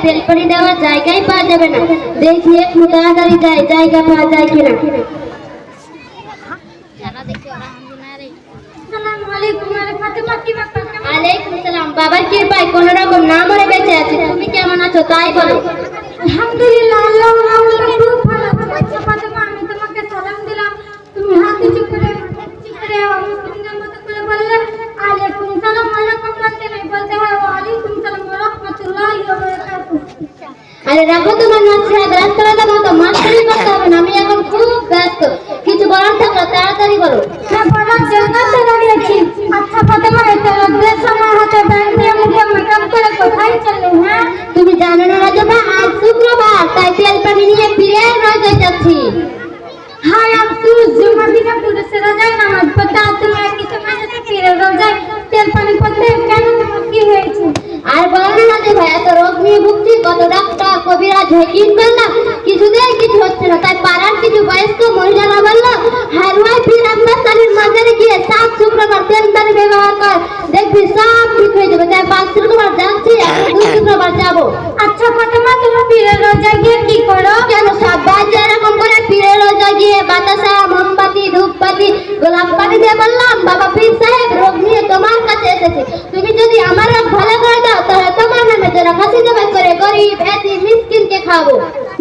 তেল পানি দেওয়ার জায়গায় পাওয়া যাবে না। দেখি একটু তাড়াতাড়ি যাই, জায়গা পাওয়া যায় কিনা। ওয়ালাইকুম সালাম। বাবার কৃপায় কোন রকম না মরে বেঁচে আছি। তুমি কেমন আছো তাই বলো। আলহামদুলিল্লাহ, আল্লাহর রহমতে খুব ভালো আছি। আচ্ছা ফাতেমা, আমি তোমাকে সালাম দিলাম, তুমি হাত উঁচু করে মুসলিমদের মতো করে বললে আলাইকুম সালাম ওয়া রাহমাতুল্লাহি, বলতে হয় ওয়ালাইকুম সালাম ওয়া রাহমাতুল্লাহি ওয়া বারাকাতুহু। আরে রাখো তোমার নছিহত, রাস্তাটা মতো মাস্টারি করতে হবে না। আমি এখন খুব ব্যস্ত, কিছু বলার থাকলে তাড়াতাড়ি বলো। হ্যাঁ, বলার জন্য তো দাঁড়িয়েছি। আচ্ছা ফাতেমা, এত রোদের সময় হাতে ব্যাগ নিয়ে মুখে মেকআপ করে কোথায় চললে? হ্যাঁ, তুমি জানো না রাজবা, আজ শুক্রবার, তাই তেল পানি নিয়ে ফিরে রোজায় যাচ্ছি। হায় আফসোস, জুমার দিনে পুরুষের রোজায় নামাজ পড়তে আর তুমি একই সময় সাথে ফিরে রোজায় তেল পানি পড়তে কেন? তোমার কি হয়েছে? আর বলো না রাজু ভাই, এত রোগ নিয়ে ভুগছি, কত ডাক্তার কবিরাজ হেকিম করলাম, কিছুতেই কিছু হচ্ছে না। তাই পাড়ার কিছু বয়স্ক মহিলারা বললো, হার ভাই ফির আপনার স্বামীর মাজারে গিয়ে 7 শুক্রবার তেল পানি ব্যবহার কর, দেখবি সব ঠিক হয়ে যাবে। তাই 5 শুক্রবার যাচ্ছি, 2 শুক্রবার যাবো। আচ্ছা ফাতেমা, তুমি পীরের রোজায় গিয়ে কি করো? কেন সবাই যে এরকম করে পীরের রোজায় গিয়ে বাতাসা, মোমবাতি, ধূপবাতি, গোলাপ পানি দিয়ে বললাম, বাবা পীর সাহেব রোগ নিয়ে তোমার কাছে এসেছি, তুমি যদি আমার রোগ ভালো করে দাও তাহলে তোমার নামে যারা ফাঁসি জবাই করে গরিব এতিম মিসকিনকে খাবো।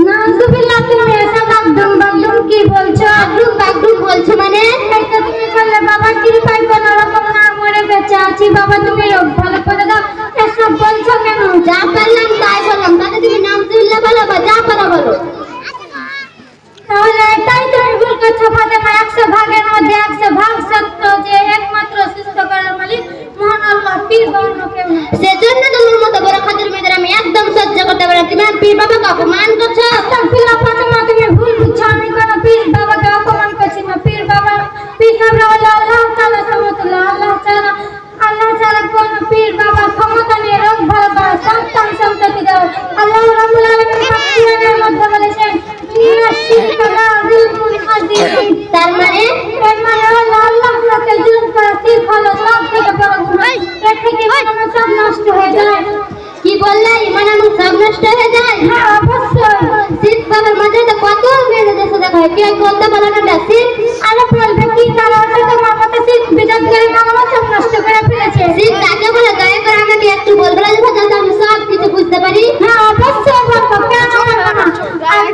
নাউজুবিল্লাহ, তুমি এসব বাগডুম বাগডুম কি বলছো? বাগডুম বাগডুম বলছো মানে? এই তো তুমি বললে বাবার কৃপায় কোনো রকম না মরে বেঁচে আছি, বাবা তুমি রোগ ভালো করে দাও, এসব বলছো কেন? যা পারলাম তাই বললাম, তাতে তুমি নাউজুবিল্লাহ বলো বা যা পারো বলো। তাহলে এটাই তুমি ভুল করছো ফাতেমা। 100 ভাগের মধ্যে 100 ভাগ সত্য যে একমাত্র সুস্থ করার মালিক মহান আল্লাহ, পীর বা অন্য কেউ না। সেজন্য তোমার মতো বড় খাতির মেয়েদের আমি একদম সহ্য করতে পারি না। তুমি আমার পীর বাবাকে অপমান করছো। আস্তাগফিরুল্লাহ ফাতেমা, তুমি ভুল বুঝছো। আমি কোনো পীর বাবাকে অপমান করছি না। পীর সাহেবরা হলো আল্লাহ তাআলা সমতুল্য। আল্লাহ ছাড়া কোনো পীর বাবা ক্ষমতা নিয়ে রোগ ভালো করা, সন্তান সন্ততি দেওয়া। আল্লাহ রাব্বুল আলামিন কোরআনের মধ্যে বলেছেন, ইন্না শিরকা লা যুলমুন আযীম। তার মানে এর মানে হলো আল্লাহর সাথে জুলুম করা শিরক হলো সব থেকে বড় গুনাহ। এর থেকে ইমান সব নষ্ট হয়ে যায়। কি বললে? ইমান আমার সব নষ্ট হয়ে যায়? হ্যাঁ, অবশ্যই। শিখ বাবার মাঝে কত মেয়েদের দেশে দেখা হয়, কেউ বলতে পারে না ডাক্তার। আরে বলবে কি, তারা হয়তো তোমার মতো শিখ বিজাত করে নামাজ সব নষ্ট করে ফেলেছে। শিখ কাকে বলে দয়া করে আমাকে একটু বলবে রাজা, যাতে আমি সব কিছু বুঝতে পারি। হ্যাঁ, অবশ্যই বলবো, কেন বলবো না। আর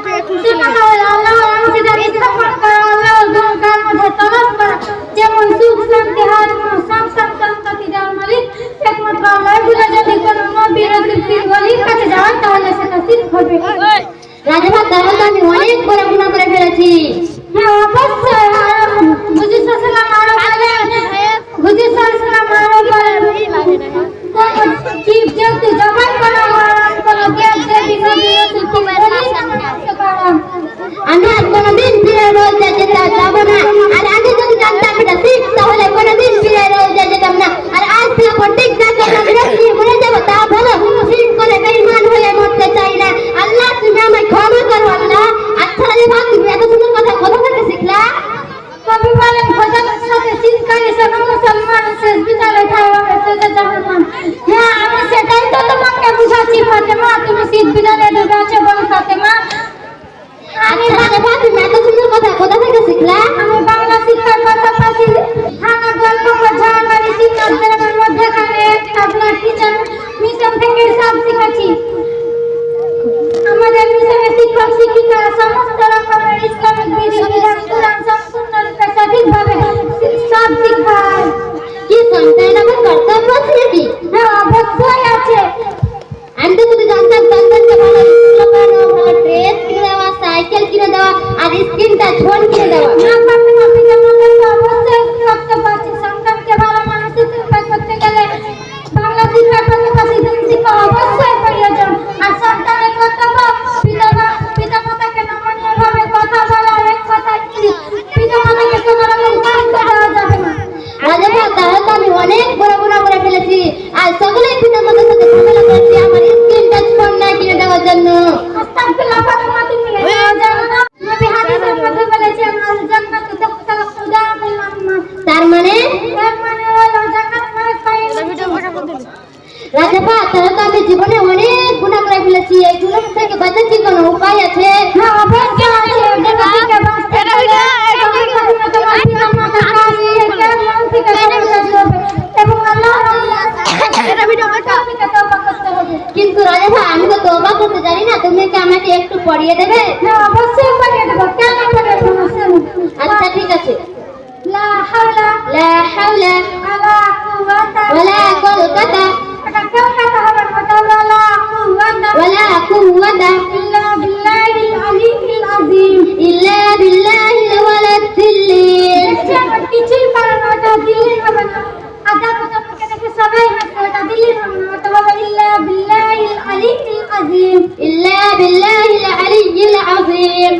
শিখানো হলো আল্লাহর অনুযায়ী স্থাপন করা, আল্লাহর গুণগান মধ্যে তলব করা, যেমন সুখ শান্তি হার সব সন্ততি দেওয়ার মালিক একমাত্র আল্লাহ। এগুলো যদি কোনো নবী রাসূল পীর ওলির কাছে যায় তাহলে সেটা শিরক হবে। রাজা ভাই, তাহলে তো আমি অনেক বড় গুনাহ করে ফেলেছি। হ্যাঁ, অবশ্যই। হুজুর সাল্লাল্লাহু আলাইহি ওয়াসাল্লাম জীব জন্তু জবাই করা হারাম, কোনো দেব দেবী নবী রাসূল কি আমি আর কোনোদিন পীরের রোজায় যেতে যাবো না। আর আগে যদি জানতাম এটা শিখ, তাহলে কোনোদিন পীরের রোজায় যেতাম না। আর আজ থেকে প্রত্যেক জায়গায় আমি রোজ নিয়ে মরে যাবো, তা ভালো। শিখ করে বেঈমান হয়ে মরতে চাই না। আল্লাহ তুমি আমায় ক্ষমা করো আল্লাহ। আচ্ছা রাজা ভাই, তুমি এত সুন্দর কথা কোথা থেকে শিখলা? কবি বলেন, খোদার সাথে শিরকারী সব মুসলমান শেষ বিচারে খায় সোজা জাহান্নাম। হ্যাঁ, আমি সেটাই তো তোমাকে বুঝাচ্ছি ফাতেমা, তুমি শিখ বিচারে ডুবে আছো বল ফাতেমা। আচ্ছা রাজা ভাই, তুমি এত সুন্দর কথা কোথা থেকে শিখলা? আমি বাংলা শিক্ষার পাশাপাশি থানা গল্প ঝাড়বাড়ি শিক্ষার মধ্যেখানে আপনার টিচার মিশন থেকে সব শিখেছি। আমাদের মিশনের শিক্ষক শিক্ষিকারা সমস্ত রকমের ইসলামিক বিধিবিধান কোরআন সম্পূর্ণরূপে সঠিকভাবে সব শিখায়। কি সন্তান আমার কর্তব্য আছে নাকি? হ্যাঁ, অবশ্যই আছে। আমি তো শুধু জানতাম সন্তানকে ভালো স্কুলে পড়ানো, ভালো ড্রেস কিনে দেওয়া, সাইকেল কিনে দেওয়া আর স্ক্রিন টাচ ফোন কিনে দেওয়া। না ফাতেমা, পিতামাতার তো অবশ্যই কর্তব্য আছে। সন্তানকে ভালো মানুষের শিক্ষা করতে গেলে বাংলা শিক্ষার পাশাপাশি দিন শিক্ষা অবশ্যই প্রয়োজন। আর সন্তানের কর্তব্য পিতামাতাকে নমনীয়ভাবে কথা বলা, এক কথায় পিতামাতাকে কোনো রকম কষ্ট দেওয়া যাবে না। রাজা ভাই, তাহলে তো আমি অনেক বড় গুনাহ করে ফেলেছি। আর সকলেই পিতামাতার সাথে ঝামেলা করেছি আমার স্ক্রিন টাচ ফোন না কিনে দেওয়ার জন্য। আস্তাগফিরুল্লাহ ফাতেমা, তুমি জানো না নবী হাদিসের মধ্যে বলেছেন, রাজা আমি তো তওবা করতে জানি না, তুমি কি আমাকে একটু পড়িয়ে দেবে? হ্যাঁ অবশ্যই পড়িয়ে দেবো, কেন পড়িয়ে দেবো না শোনো। আচ্ছা ঠিক আছে। লা হাওলা লা হাওলা ওয়ালা কুওয়াতা ওয়ালা কুওয়াতা এটা কেউ কথা হবে না, এটা ওয়ালা কুওয়াতা ওয়ালা কুওয়াতা ইল্লা বিল্লাহিল আলিয়্যিল আযীম। ইল্লা বিল্লাহিল ওয়ালাদ্দিল্লিল। দেখছি আমার কিছুই পারে না, ওটা দিল্লির হবে না। আধা কথা মুখে দেখে সবাই হাসে, ওটা দিল্লির হবে না, ওটা হবে ইল্লা বিল্লাহিল আলিয়্যিল আযীম। ইল্লা বিল্লাহিল আলিয়্যিল আযীম।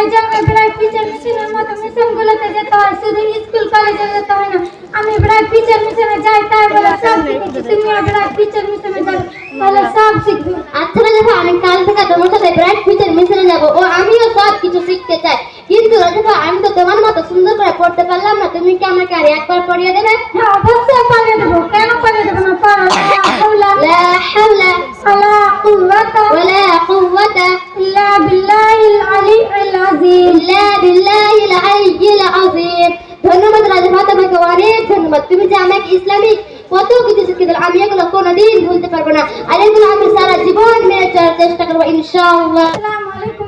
এই জন্য ব্রাইট টিচার মিশনের মতো মিশনগুলোতে যেতে হয়, শুধু স্কুল কলেজে যেতে হয় না। আমি ব্রাইট টিচার মিশনে যাই, তাই বলে সব শিখেছি। তুমি ব্রাইট টিচার মিশনে যাও, তাহলে সব শিখবে। আচ্ছা রাজা আমি কাল থেকে তোমার সাথে ব্রাইট ফিউচার মিশনে যাব, ও আমিও সব কিছু শিখতে চাই। কিন্তু রাজা আমি তো তোমার মতো সুন্দর করে পড়তে পারলাম না, তুমি কি আমাকে আর একবার পড়িয়ে দেবে? হ্যাঁ অবশ্যই পালিয়ে দেবো, কেন পালিয়ে দেবো না? পড়ো লা হাওলা লা হাওলা ওয়ালা কুওয়াতা ওয়ালা কুওয়াতা ইল্লা বিল্লাহিল আলিয়্যিল আযীম। ইল্লা বিল্লাহিল আলিয়্যিল আযীম। ধন্যবাদ রাজা, তোমাকে অনেক ধন্যবাদ। তুমি যে আমাকে ইসলামিক কত কিছু শিখিয়ে দিলে, আমি এগুলো কোনোদিন ভুলতে পারবো না। আর এগুলো আমি সারা জীবন মেনে চলার চেষ্টা করবো ইনশাআল্লাহ। আসসালামু আলাইকুম।